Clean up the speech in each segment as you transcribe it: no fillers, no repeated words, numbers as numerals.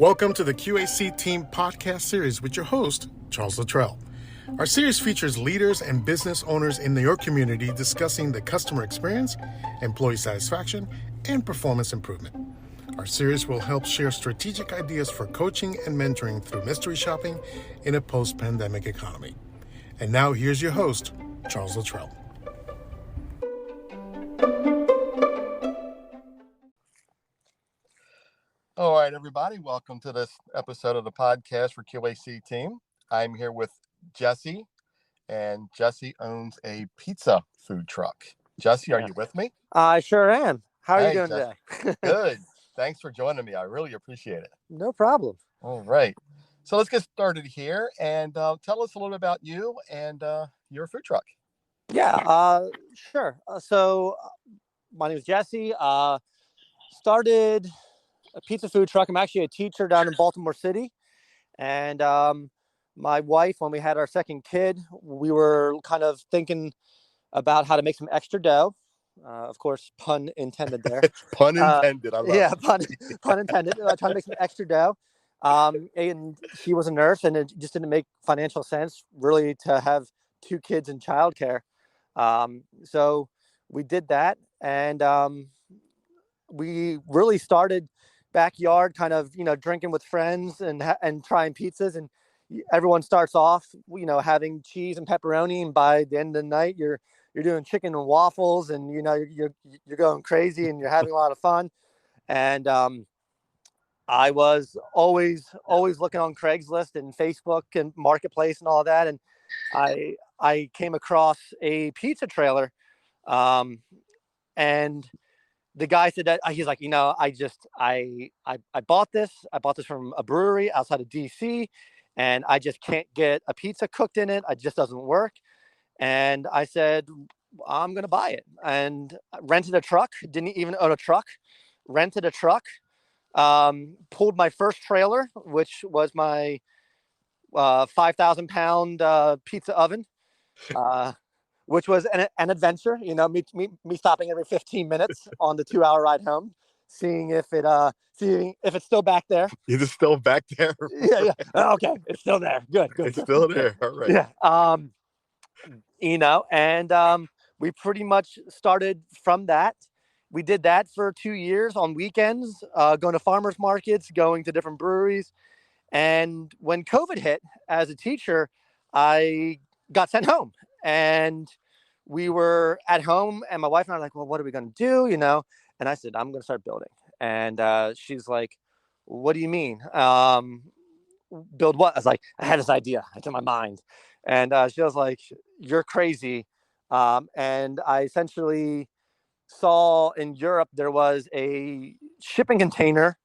Welcome to the Q.A.C. Team podcast series with your host, Charles Luttrell. Our series features leaders and business owners in your community discussing the customer experience, employee satisfaction, and performance improvement. Our series will help share strategic ideas for coaching and mentoring through mystery shopping in a post-pandemic economy. And now here's your host, Charles Luttrell. All right, everybody. Welcome to this episode of the podcast for Q.A.C. Team. I'm here with Jesse, and Jesse owns a pizza food truck. Jesse, are you with me? I sure am. How are you doing Jesse. today? Good. Thanks for joining me. I really appreciate it. No problem. All right. So let's get started here and tell us a little bit about you and your food truck. Yeah, sure. My name is Jesse. Started a pizza food truck. I'm actually a teacher down in Baltimore City. And my wife, when we had our second kid, we were kind of thinking about how to make some extra dough. Of course, pun intended there. Pun intended. I love it. Pun intended. Trying to make some extra dough. And she was a nurse, and it just didn't make financial sense really to have two kids in childcare. So we did that, and we really started backyard, kind of, drinking with friends and trying pizzas. And everyone starts off, having cheese and pepperoni, and by the end of the night, you're doing chicken and waffles, and you're going crazy, and you're having a lot of fun. And I was always looking on Craigslist and Facebook and Marketplace and all that, and I came across a pizza trailer, and the guy said that he's like, I bought this. I bought this from a brewery outside of DC, and I just can't get a pizza cooked in it. It just doesn't work. And I said, I'm going to buy it, and rented a truck. Didn't even own a truck. Rented a truck. Pulled my first trailer, which was my 5,000 pound pizza oven, which was an adventure. Me stopping every 15 minutes on the 2-hour ride home, seeing if it's still back there. Is it still back there? Yeah. Okay, it's still there. Good. It's still there. All right. Yeah. And we pretty much started from that. We did that for 2 years on weekends, going to farmers markets, going to different breweries. And when COVID hit, as a teacher, I got sent home, and we were at home, and my wife and I were like, well, what are we going to do? And I said, I'm going to start building. And she's like, what do you mean? Build what? I was like, I had this idea. It's in my mind. And she was like, you're crazy. And I essentially saw in Europe, there was a shipping container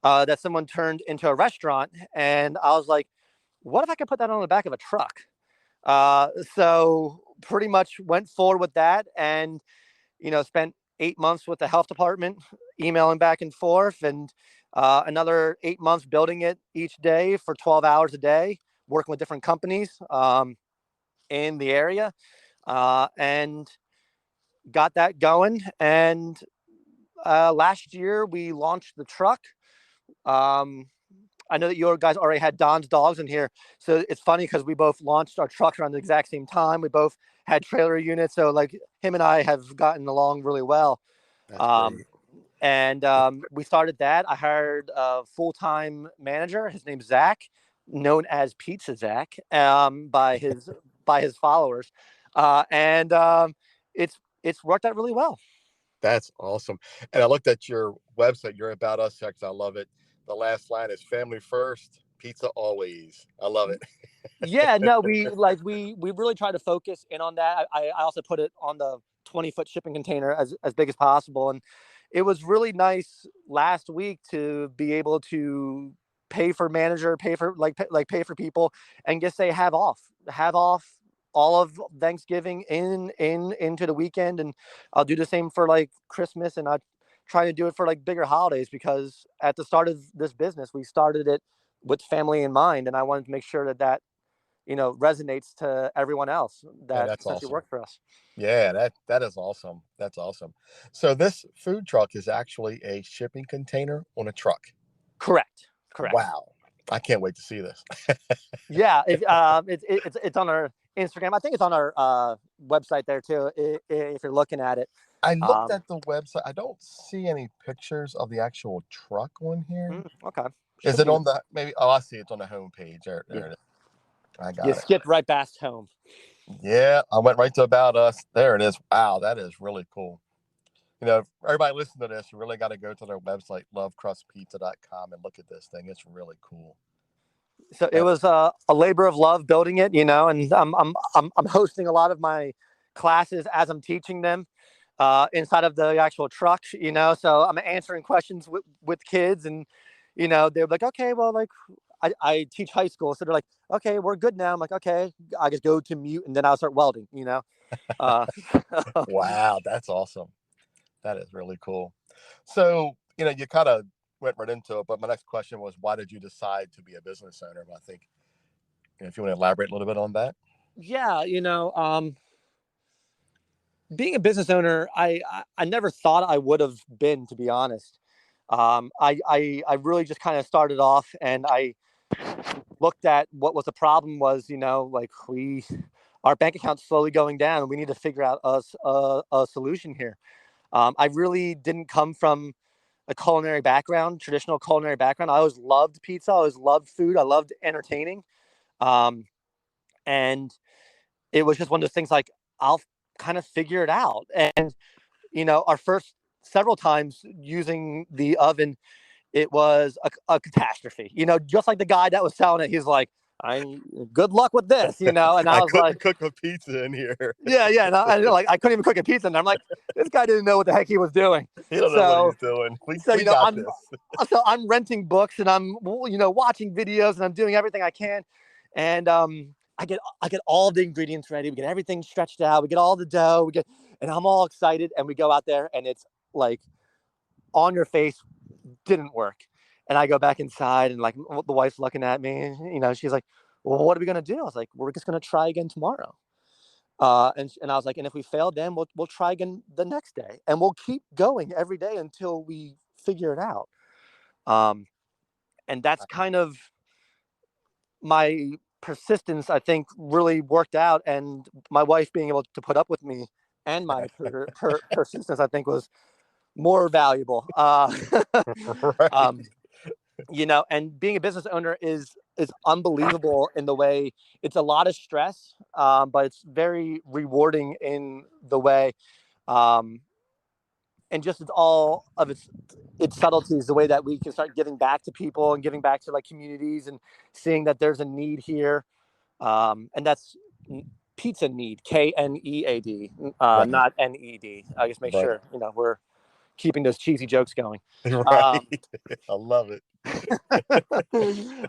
that someone turned into a restaurant. And I was like, what if I could put that on the back of a truck? So pretty much went forward with that, and, spent 8 months with the health department, emailing back and forth, and another 8 months building it each day for 12 hours a day, working with different companies in the area, and got that going. And last year we launched the truck. I know that you guys already had Don's dogs in here, so it's funny because we both launched our trucks around the exact same time. We both had trailer units, so like him and I have gotten along really well. And we started that. I hired a full-time manager. His name's Zach, known as Pizza Zach, by his followers, and it's worked out really well. That's awesome. And I looked at your website, your About Us section. I love it. The last line is family first, pizza always. I love it. Yeah, no, we really try to focus in on that. I also put it on the 20-foot shipping container as big as possible. And it was really nice last week to be able to pay for manager, pay for people, and just say have off all of Thanksgiving into the weekend. And I'll do the same for like Christmas, and I try to do it for like bigger holidays, because at the start of this business, we started it with family in mind, and I wanted to make sure that resonates to everyone else that essentially awesome. worked for us. Yeah, that is awesome. That's awesome. So this food truck is actually a shipping container on a truck. Correct. Correct. Wow. I can't wait to see this. Yeah, it's on our Instagram. I think it's on our website there too. If you're looking at it, I looked at the website. I don't see any pictures of the actual truck on here. Okay. Is Should it be. on the maybe? Oh, I see. It's on the home page. There Yeah. it is. I You got it. skipped right past home. Yeah, I went right to About Us. There it is. Wow, that is really cool. You know, if everybody listening to this, you really got to go to their website, Love.Crust.Pizza.com, and look at this thing. It's really cool. So it was a labor of love building it, you know, and I'm hosting a lot of my classes as I'm teaching them inside of the actual truck, you know. So I'm answering questions with kids, and you know, they're like, okay, well, like I teach high school, so they're like, okay, we're good now. I'm like, okay, I just go to mute, and then I'll start welding, you know. Uh, Wow, that's awesome. That is really cool. So, you know, you kind of went right into it, but my next question was, why did you decide to be a business owner? And I think, you know, if you want to elaborate a little bit on that. yeah, you know, being a business owner, I never thought I would have been, to be honest. I really just kind of started off, and I looked at what was the problem was, you know, like our bank account's slowly going down. We need to figure out a solution here. I really didn't come from a culinary background, traditional culinary background. I always loved pizza. I always loved food. I loved entertaining. Um, and it was just one of those things like, I'll kind of figure it out. And, you know, our first several times using the oven, it was a catastrophe. You know, just like the guy that was selling it, he's like, "I good luck with this," you know. And I I was like, couldn't cook a pizza in here. "Yeah, yeah." And I couldn't even cook a pizza, and I'm like, "This guy didn't know what the heck he was doing." He don't know what So, he's doing. We you know, got this. I'm renting books, and I'm, you know, watching videos, and I'm doing everything I can, and I get all the ingredients ready. We get everything stretched out. We get all the dough. And I'm all excited, and we go out there, and it's like on your face, didn't work. And I go back inside, and like the wife's looking at me, and, you know, she's like, "Well, what are we gonna do?" I was like, "We're just gonna try again tomorrow." And I was like, "And if we fail, then we'll try again the next day, and we'll keep going every day until we figure it out." Um, and that's kind of my persistence, I think, really worked out. And my wife being able to put up with me and my persistence, I think, was more valuable. Right. Um, you know, and being a business owner is unbelievable in the way it's a lot of stress, but it's very rewarding in the way, um, and just it's all of its subtleties, the way that we can start giving back to people and giving back to like communities and seeing that there's a need here, and that's pizza need, KNEAD, Right. not NED. I just make Right. sure, you know, we're keeping those cheesy jokes going. Right. I love it.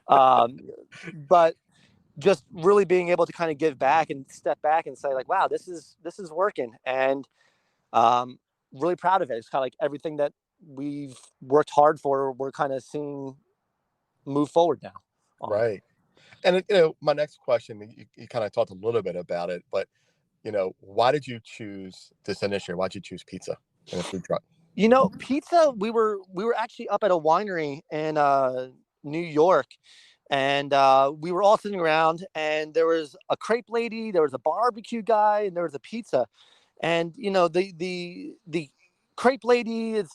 Um, but just really being able to kind of give back and step back and say like, wow, this is working, and um, really proud of it. It's kind of like everything that we've worked hard for, we're kind of seeing move forward now on it. Right. And you know, my next question, you kind of talked a little bit about it, but you know, why did you choose this initiative? Why'd you choose pizza in a food truck? You know, pizza. We were actually up at a winery in New York, and we were all sitting around, and there was a crepe lady, there was a barbecue guy, and there was a pizza. And you know, the crepe lady is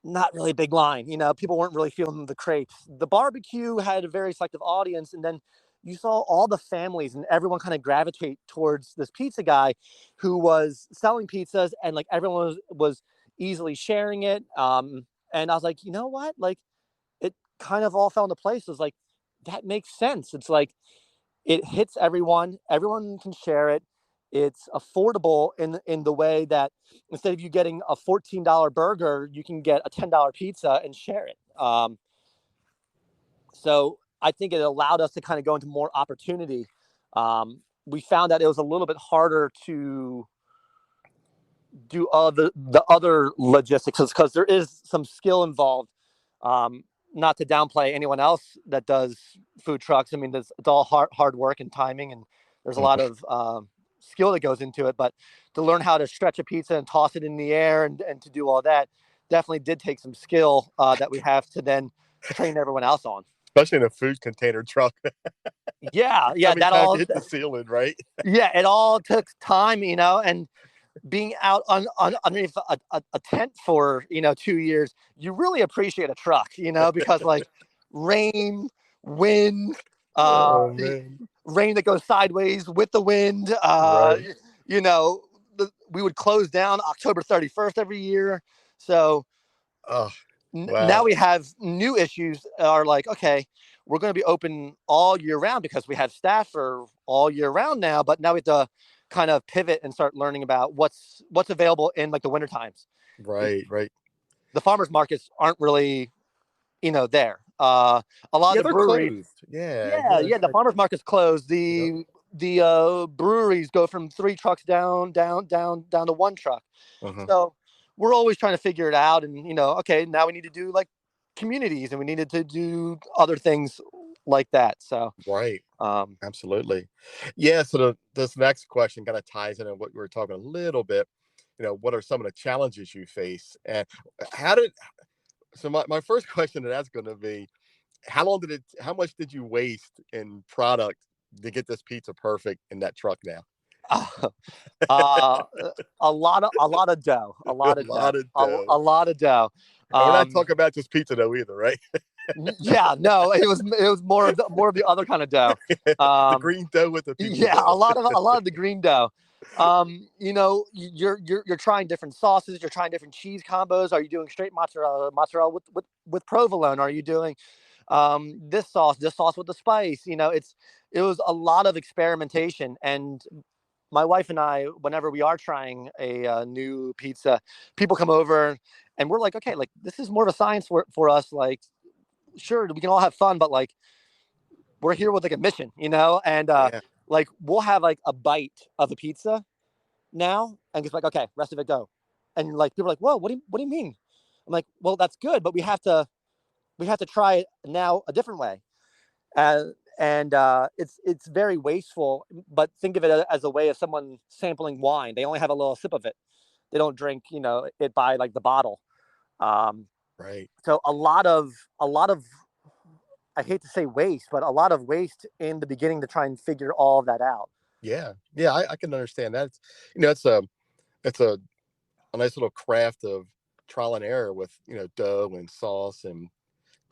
not really a big line. You know, people weren't really feeling the crepes. The barbecue had a very selective audience, and then you saw all the families and everyone kind of gravitate towards this pizza guy who was selling pizzas, and like everyone was easily sharing it. And I was like, you know what? Like, it kind of all fell into place. It was like, that makes sense. It's like it hits everyone. Everyone can share it. It's affordable in the way that instead of you getting a $14 burger, you can get a $10 pizza and share it. So I think it allowed us to kind of go into more opportunity. We found that it was a little bit harder to do the other logistics because there is some skill involved. Um, Not to downplay anyone else that does food trucks. I mean, it's all hard work and timing, and there's a lot of skill that goes into it. But to learn how to stretch a pizza and toss it in the air and to do all that definitely did take some skill that we have to then train everyone else on. Especially in a food container truck. Yeah, Every that time you all. hit the ceiling, right? Yeah, it all took time, and being out underneath a tent for 2 years, you really appreciate a truck, because like rain, wind, Oh man. rain that goes sideways with the wind. Right. You know, we would close down October 31st every year. So Oh, now wow. we have new issues. Are like, okay, we're going to be open all year round because we have staff for all year round now. But now we have to kind of pivot and start learning about what's available in like the winter times. Right, right. The farmers markets aren't really, there. A lot Yeah, of the they're breweries. closed. Yeah, Yeah, yeah. yeah. The farmers market's closed. Yep. The breweries go from 3 trucks down to 1 truck. Uh-huh. So we're always trying to figure it out. And okay, now we need to do like communities, and we needed to do other things like that. So Right. um, Absolutely. Yeah. So this next question kind of ties into what we were talking a little bit. What are some of the challenges you face? And how did so my first question to that's going to be how much did you waste in product to get this pizza perfect in that truck now? uh, a lot of dough, a A lot of dough, lot of dough. a lot of dough. And we're not Um, talking about just pizza dough either, right? yeah, no, it was more of the other kind of dough. The Um, green dough with the pizza yeah, a dough. lot of the green dough. You're trying different sauces. You're trying different cheese combos. Are you doing straight mozzarella with provolone? Are you doing this sauce with the spice? It was a lot of experimentation. And my wife and I, whenever we are trying a new pizza, people come over and we're like, okay, like this is more of a science for us. Like, sure, we can all have fun, but like we're here with like a mission, and Yeah. like we'll have like a bite of a pizza now, and it's like, okay, rest of it go. And like people are like, whoa, what do you mean? I'm like, well, that's good, but we have to try it now a different way. And it's very wasteful, but think of it as a way of someone sampling wine. They only have a little sip of it. They don't drink, it by like the bottle. Um, Right. so a lot of I hate to say waste, but a lot of waste in the beginning to try and figure all of that out. Yeah. Yeah. I can understand that. It's a nice little craft of trial and error with, dough and sauce and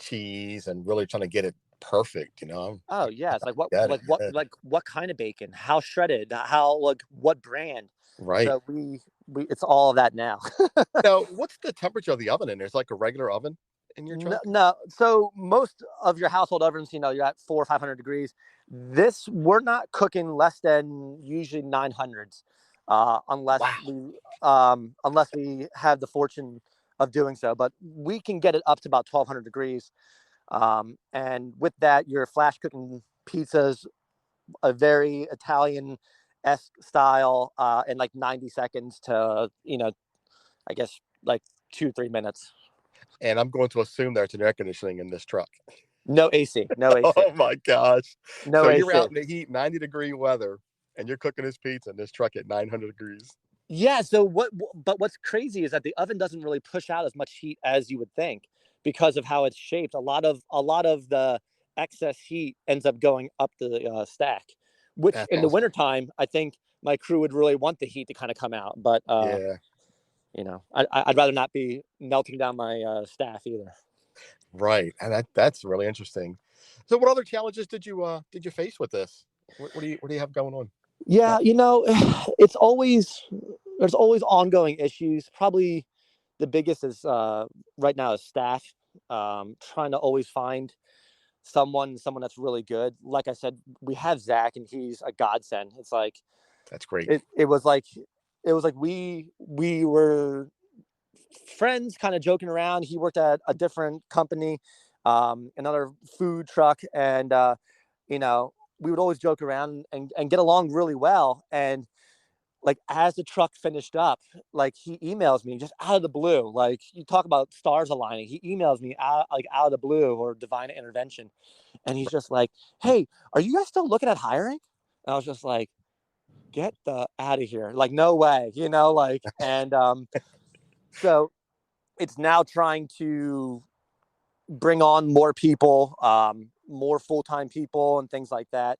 cheese and really trying to get it perfect. Oh yeah, it's like what Got it. like what Yeah. like what kind of bacon? How shredded? How like what brand? Right. So we it's all of that now. Now, what's the temperature of the oven in there? Is it like a regular oven in your No, truck? no. So most of your household ovens, you're at 400 or 500 degrees. This we're not cooking less than usually 900s, Wow. unless we have the fortune of doing so. But we can get it up to about 1200 degrees. And with that, you're flash cooking pizzas, a very Italian-esque style, in like 90 seconds to, I guess like 2-3 minutes. And I'm going to assume there's an air conditioning in this truck. No AC, no AC, Oh my gosh. no So you're AC. out in the heat, 90-degree weather, and you're cooking this pizza in this truck at 900 degrees. Yeah. But what's crazy is that the oven doesn't really push out as much heat as you would think because of how it's shaped. A lot of the excess heat ends up going up the stack, which That's in the awesome. wintertime, I think my crew would really want the heat to kind of come out. But Yeah. I'd rather not be melting down my staff either. Right. And that's really interesting. So what other challenges did you face with this? What do you have going on now? Yeah, it's always there's always ongoing issues. Probably the biggest is right now is staff. Trying to always find someone that's really good. Like I said, we have Zach, and he's a godsend. It's like That's great. it was like we were friends, kind of joking around. He worked at a different company, another food truck, and you know, we would always joke around and get along really well. And like as the truck finished up, like he emails me just out of the blue. Like you talk about stars aligning. He emails me out of the blue or divine intervention, and he's just like, "Hey, are you guys still looking at hiring?" And I was just like, "Get the out of here!" Like no way, like and so it's now trying to bring on more people, more full-time people and things like that,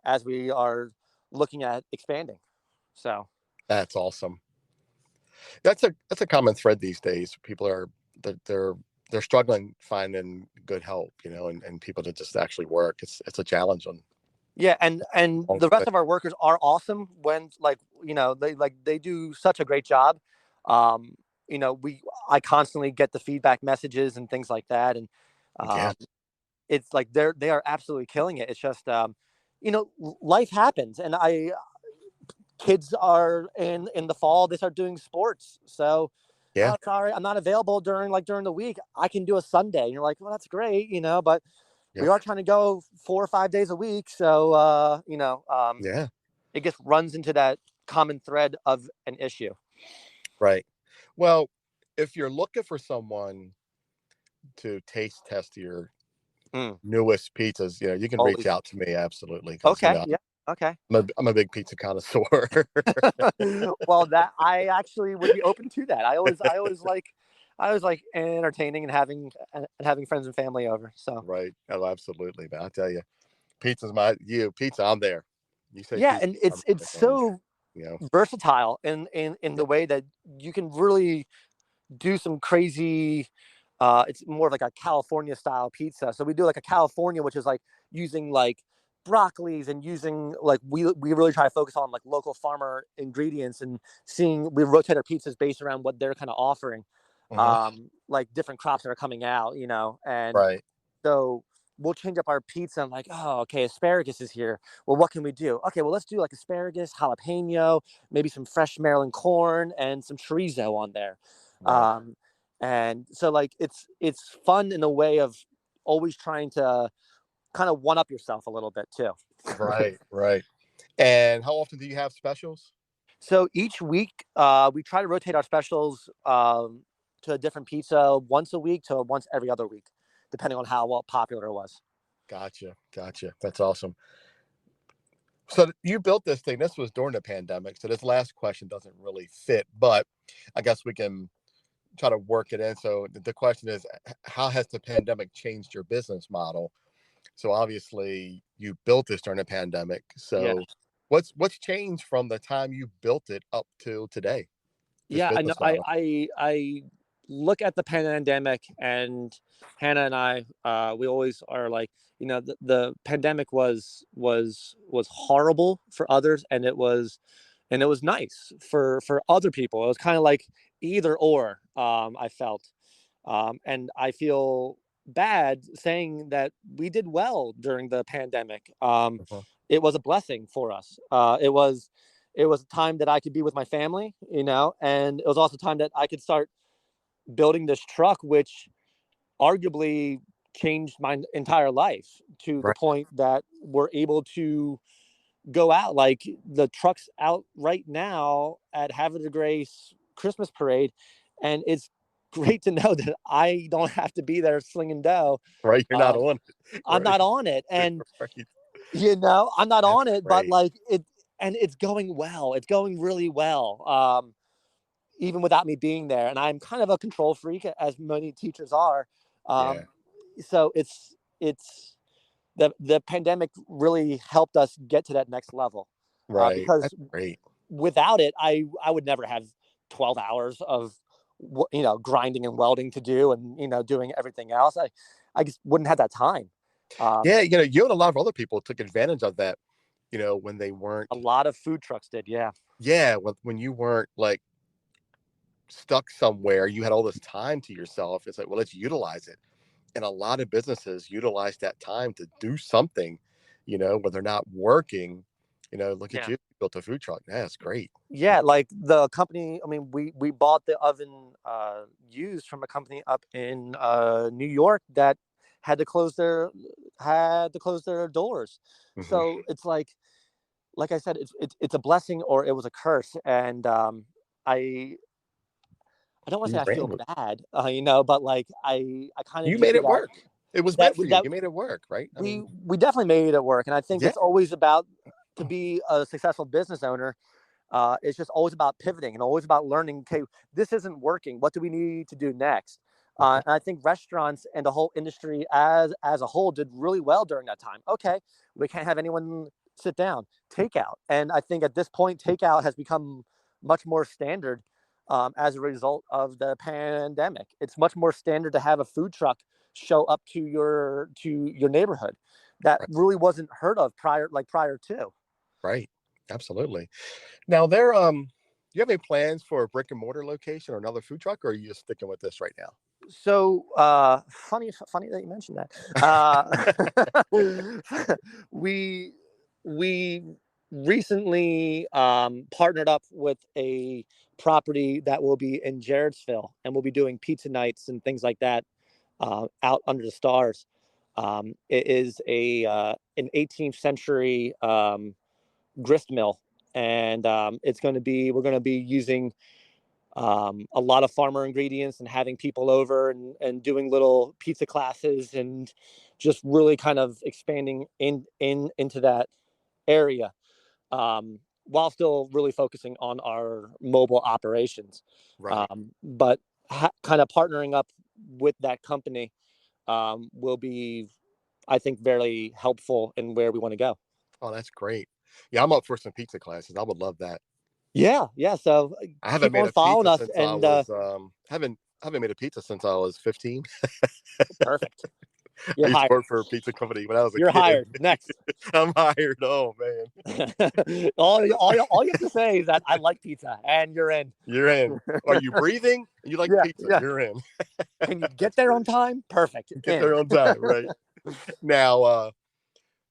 as we are looking at expanding. So That's awesome. That's a common thread these days. People are they're struggling finding good help, and people to just actually work. It's a challenge on yeah, and all the rest things. of our workers are awesome when they do such a great job. Um, I constantly get the feedback messages and things like that, and Yeah, um, it's like they are absolutely killing it. It's just life happens, and I kids are in the fall, they start doing sports, so yeah, oh, sorry, I'm not available during the week. I can do a Sunday, and you're like, well, that's great, but we yep, are trying to go 4 or 5 days a week, so yeah, it just runs into that common thread of an issue. right. Well, if you're looking for someone to taste test your Mm. newest pizzas, you can reach Always. out to me absolutely because Okay, yeah, okay. I'm a big pizza connoisseur. Well, that I actually would be open to that. I always like entertaining and having friends and family over. So Right. Oh, absolutely, man. I tell you, pizza. I'm there. You say yeah, pizza, and I'm it's there. And so you know, versatile in yeah, the way that you can really do some crazy. It's more of like a California style pizza. So we do like a California, which is like using like broccolis and using like we really try to focus on like local farmer ingredients and seeing we rotate our pizzas based around what they're kind of offering, uh-huh. like different crops that are coming out, and Right, so we'll change up our pizza. I'm like, oh, okay, asparagus is here. Well, what can we do? Okay, well, let's do like asparagus, jalapeno, maybe some fresh Maryland corn, and some chorizo on there. right, Um, and so like it's fun in a way of always trying to kind of one up yourself a little bit too. right, right. And how often do you have specials? So each week, we try to rotate our specials to a different pizza once a week to once every other week, depending on how well popular it was. Gotcha, gotcha. That's awesome. So you built this thing. This was during the pandemic. So this last question doesn't really fit, but I guess we can try to work it in. So the question is, how has the pandemic changed your business model? So obviously you built this during the pandemic. Yeah. So what's changed from the time you built it up to today? This Yeah, I know. business I model. I I look at the pandemic, and Hannah and I, we always are like, the pandemic was horrible for others, and it was nice for other people. It was kind of like either or. I felt, and I feel bad saying that we did well during the pandemic. Uh-huh. It was a blessing for us. It was a time that I could be with my family, and it was also time that I could start building this truck, which arguably changed my entire life to the Right, point that we're able to go out. Like the truck's out right now at Havre de Grace Christmas parade, and it's great to know that I don't have to be there slinging dough. right. You're not Um, on it, I'm right? not on it, and Right. I'm not That's on it, but great. like and it's going well. It's going really well. Even without me being there. And I'm kind of a control freak, as many teachers are. Yeah, Um, so it's the pandemic really helped us get to that next level, right. because That's great. without it, I would never have 12 hours of grinding and welding to do, and doing everything else. I just wouldn't have that time. Um, Yeah, you and a lot of other people took advantage of that. When they a weren't. lot of food trucks did, yeah. Yeah, when you weren't like stuck somewhere, you had all this time to yourself. It's like, well, let's utilize it. And a lot of businesses utilize that time to do something, when they're not working. Look at Yeah. you built a food truck. Yeah, that's great. Yeah, like the company. I mean, we bought the oven used from a company up in New York that had to close their doors. Hmm. So it's like I said, it's a blessing or it was a curse. And I I don't want to say You I ran feel with bad, but like I kind of You just made see it that work. It was that meant for you. that You made it work, right? I we mean, we definitely made it work. And I think yeah, it's always about to be a successful business owner. It's just always about pivoting and always about learning. Okay, this isn't working. What do we need to do next? And I think restaurants and the whole industry as a whole did really well during that time. Okay, we can't have anyone sit down, takeout. And I think at this point, takeout has become much more standard as a result of the pandemic. It's much more standard to have a food truck show up to your neighborhood. That Right. really wasn't heard of prior to. Right. Absolutely. Now, do you have any plans for a brick and mortar location or another food truck, or are you just sticking with this right now? So funny that you mentioned that. We we recently partnered up with a property that will be in Jarrettsville, and we'll be doing pizza nights and things like that out under the stars. It is an 18th century grist mill, and we're going to be using a lot of farmer ingredients and having people over and doing little pizza classes and just really kind of expanding into that area while still really focusing on our mobile operations. Right. But kind of partnering up with that company will be, I think, very helpful in where we want to go. Oh, that's great. Yeah, I'm up for some pizza classes. I would love that. Yeah. So I haven't keep made on a following pizza us, since I and was haven't made a pizza since I was 15. perfect. I You're used to hired. work for a pizza company when I was a You're kid. hired. Next. I'm hired. Oh man, all you have to say is that I like pizza, and you're in. you're in. Are you breathing? You like Yeah, pizza? yeah. You're in. Can you get That's there on great. time? Perfect. Get In. there on time, right? Now,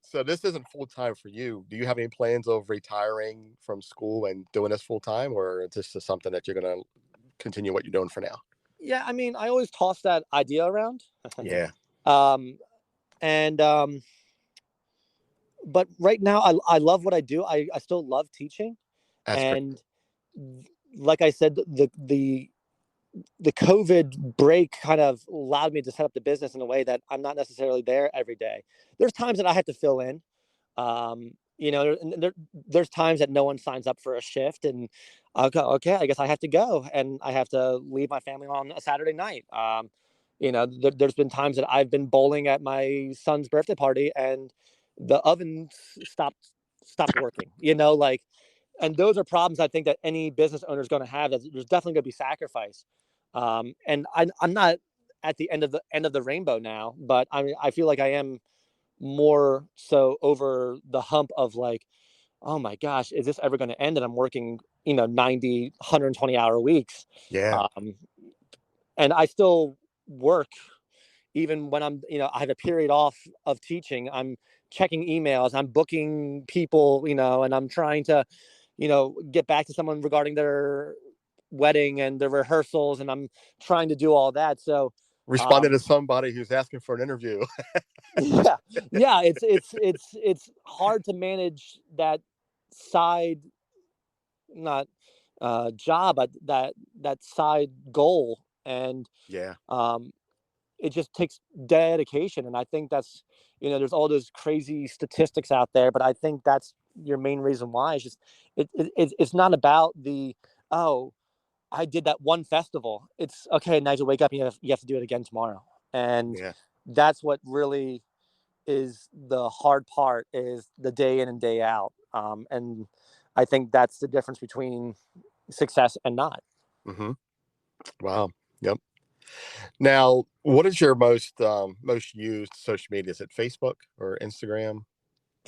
so this isn't full time for you. Do you have any plans of retiring from school and doing this full time, or is this just something that you're gonna continue what you're doing for now? Yeah, I mean, I always toss that idea around. Yeah, um, and but right now, I love what I do. I still love teaching, that's great. and like I said, the COVID break kind of allowed me to set up the business in a way that I'm not necessarily there every day. There's times that I have to fill in. There's times that no one signs up for a shift, and I'll go, okay, I guess I have to go, and I have to leave my family on a Saturday night. There's been times that I've been bowling at my son's birthday party, and the oven stopped working. And those are problems I think that any business owner is going to have. There's definitely going to be sacrifice, and I'm not at the end of the rainbow now, but I feel like I am more so over the hump of like, oh my gosh, is this ever going to end? And I'm working 90 120-hour weeks, Yeah, um, and I still work even when I have a period off of teaching. I'm checking emails, I'm booking people, and I'm trying to get back to someone regarding their wedding and their rehearsals, and I'm trying to do all that. So responding um to somebody who's asking for an interview. yeah, it's hard to manage that side, not job, but that side goal. And Yeah, um it just takes dedication. And I think that's, there's all those crazy statistics out there, but I think that's your main reason why. It's just it's not about the, oh, I did that one festival. It's okay, Nigel, wake up, you have to do it again tomorrow. And yeah. that's what really is the hard part, is the day in and day out. And I think that's the difference between success and not. Hmm. Wow. Yep. Now, what is your most used social media? Is it Facebook or Instagram?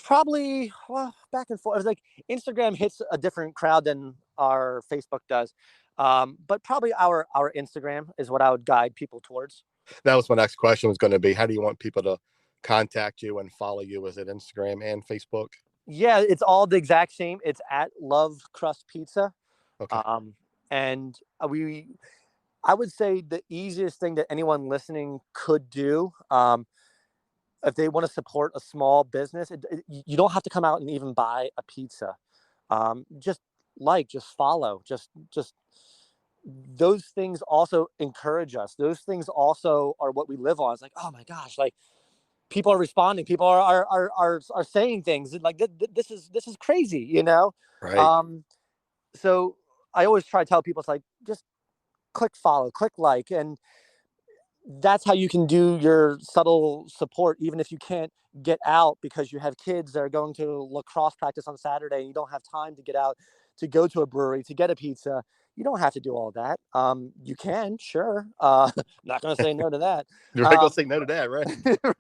Probably, well, back and forth. It's like Instagram hits a different crowd than our Facebook does. But probably our Instagram is what I would guide people towards. That was my next question, was going to be, how do you want people to contact you and follow you? Is it Instagram and Facebook? Yeah, it's all the exact same. It's at Love.Crust.Pizza. Okay. Um, and I would say the easiest thing that anyone listening could do, if they want to support a small business, you don't have to come out and even buy a pizza. Just follow, just those things also encourage us. Those things also are what we live on. It's like, oh my gosh, like people are responding, people are saying things like this is crazy. Right. Um so I always try to tell people, it's like, just click follow, click like, and that's how you can do your subtle support, even if you can't get out because you have kids that are going to lacrosse practice on Saturday and you don't have time to get out to go to a brewery to get a pizza. You don't have to do all that. You can, sure. Not going to say no to that. You're not gonna say no to that, right?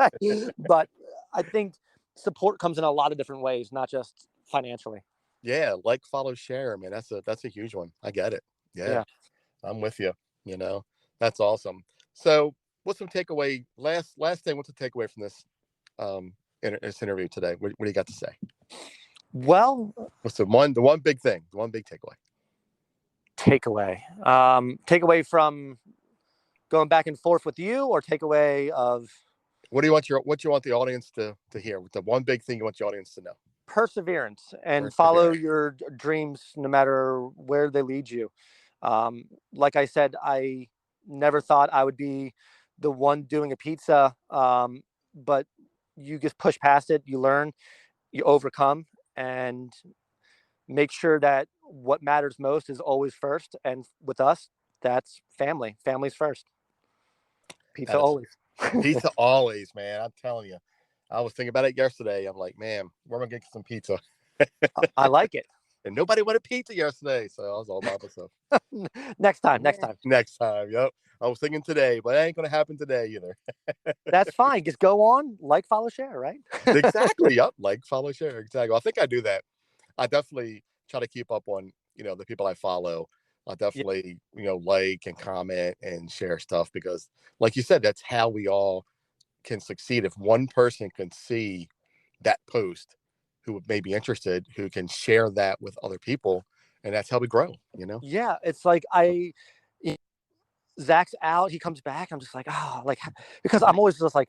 Right. But I think support comes in a lot of different ways, not just financially. Yeah, like, follow, share, man. That's a huge one. I get it. Yeah, Yeah. I'm with you. You know, that's awesome. So, what's some takeaway? Last thing, what's the takeaway from um this interview today? What do you got to say? Well, What's the one big thing, the one big takeaway? takeaway from going back and forth with you, or takeaway of What you want the audience to hear? The one big thing you want the audience to know? perseverance and follow Perseverance. your dreams no matter where they lead you. Like I said, I never thought I would be the one doing a pizza, but you just push past it, you learn, you overcome, and make sure that what matters most is always first. And with us, that's family. Family's first. Pizza That is always. pizza always, man. I'm telling you. I was thinking about it yesterday. I'm like, man, where am I gonna get some pizza? I like it. And nobody wanted pizza yesterday, so I was all by myself. Next time. Next time. Next time, yep. I was thinking today, but it ain't gonna happen today either. That's fine. Just go on, like, follow, share, right? Exactly. Yep. Like, follow, share. Exactly. I think I do that. I definitely try to keep up on, the people I follow. I Yeah. definitely, like and comment and share stuff because, like you said, that's how we all can succeed. If one person can see that post who may be interested, who can share that with other people, and that's how we grow. Yeah. It's like Zach's out, he comes back. I'm just like, oh, like, because I'm always just like,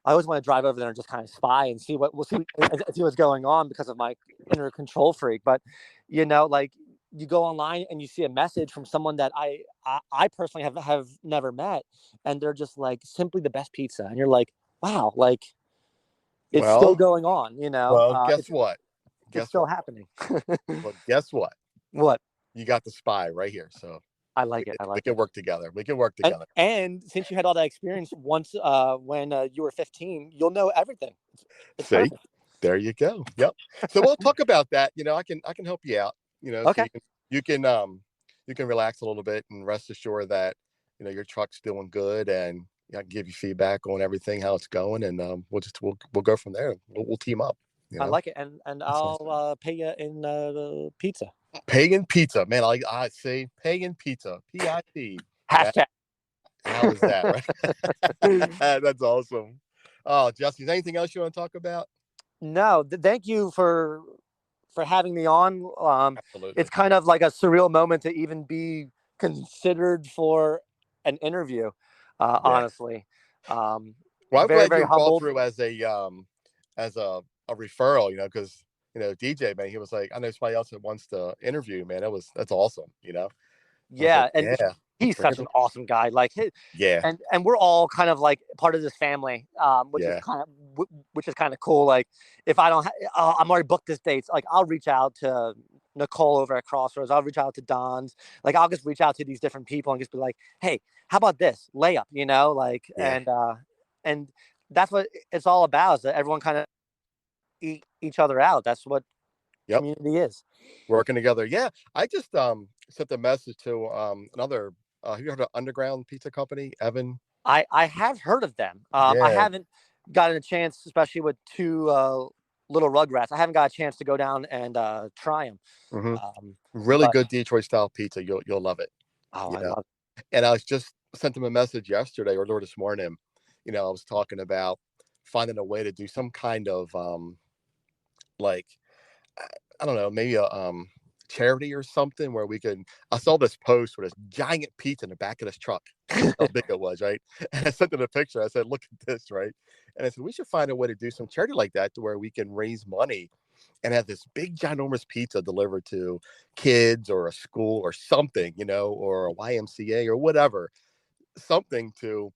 I always want to drive over there and just kind of spy and see see what's going on because of my inner control freak. But like, you go online and you see a message from someone that I personally have never met, and they're just like simply the best pizza, and you're like, wow, like it's still Well, going on. guess It's what? it's Guess still what? happening. Well, guess what? What? You got the spy right here. So I we like it. can, I we like can it. work together. We can work And together. and since you had all that experience once when you were 15, you'll know everything. It's See, perfect. there you go. Yep. So we'll talk about that. I can help you out. So Okay. you can relax a little bit and rest assured that your truck's doing good, and I can give you feedback on everything, how it's going, and we'll go from there. We'll team up. You I know, like it, and so, I'll pay you in the pizza. pagan pizza, man. I say pagan pizza, PIT. That Hashtag. how is that right? That's awesome. Oh, Jesse, is there anything else you want to talk about? No, thank you for having me on. It's Absolutely. kind of like a surreal moment to even be considered for an interview. Yeah. Honestly, um, Well, I'm very glad very you called humbled. through as a referral, because DJ, man, he was like, I know somebody else that wants to interview, man. That's awesome. I was like, Yeah, and yeah, he's bring such it an on. awesome guy. Like, Yeah, and we're all kind of like part of this family, yeah, which is kind of cool. Like, if I don't, I'm already booked this date. Like, I'll reach out to Nicole over at Crossroads. I'll reach out to Don's. Like, I'll just reach out to these different people and just be like, hey, how about this layup? Like, yeah. and that's what it's all about. Is that everyone kind of eat each other out. That's what Yep, community is. working together. Yeah, I just sent a message to another. Have you heard of Underground Pizza Company, Evan? I have heard of them. I Yeah. haven't gotten a chance, especially with two little Rugrats. I haven't got a chance to go down and try them. hmm Um, Really but good Detroit style pizza. You'll love it. oh, You I know. love. And I was just sent them a message yesterday or this morning. I was talking about finding a way to do some kind of like I don't know, maybe a charity or something where we can. I saw this post with this giant pizza in the back of this truck. How big it was, right? And I sent them a picture. I said, "Look at this, right?" And I said, "We should find a way to do some charity like that to where we can raise money and have this big ginormous pizza delivered to kids or a school or something, or a YMCA or whatever, something to,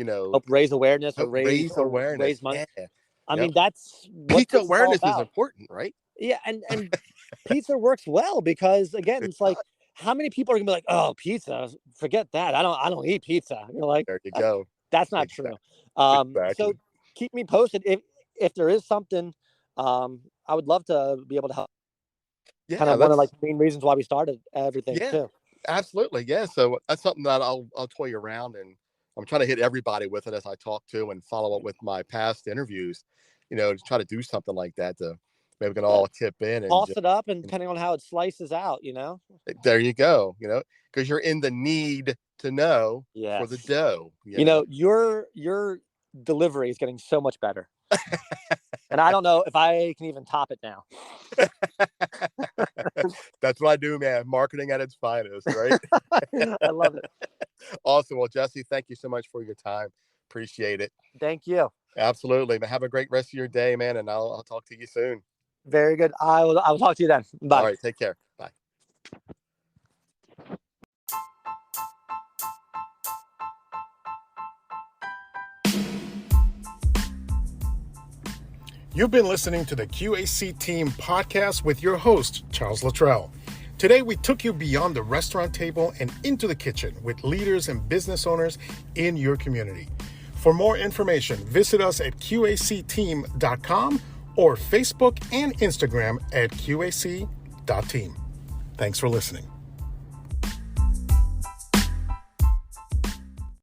Help raise awareness or help raise awareness." raise money. Yeah. I Yep. mean, that's what Pizza this is all awareness is about. important, right? Yeah, and pizza works well because again, It it's like how many people are gonna be like, oh, pizza, forget that. I don't eat pizza. You're like, There you go. That's not true. So Exactly. keep me posted if there is something. I would love to be able to help. Kind Yeah, of one of that's like the main reasons why we started everything yeah, too. absolutely. Yeah. So that's something that I'll toy around, and I'm trying to hit everybody with it as I talk to and follow up with my past interviews, to try to do something like that to maybe we can Yeah, all tip in and toss just, it up, and you depending on how it slices out, you know. there you go, because you're in the need to know for the Yes. dough, Your delivery is getting so much better, and I don't know if I can even top it now. That's what I do, man. Marketing at its finest, right? I love it. Awesome. Well, Jesse, thank you so much for your time. Appreciate it. Thank you. Absolutely. Man, have a great rest of your day, man, and I'll talk to you soon. Very good. I will talk to you then. All Bye. right. Take care. Bye. You've been listening to the Q.A.C. Team podcast with your host, Charles Luttrell. Today, we took you beyond the restaurant table and into the kitchen with leaders and business owners in your community. For more information, visit us at QACteam.com or Facebook and Instagram at QAC.team. Thanks for listening.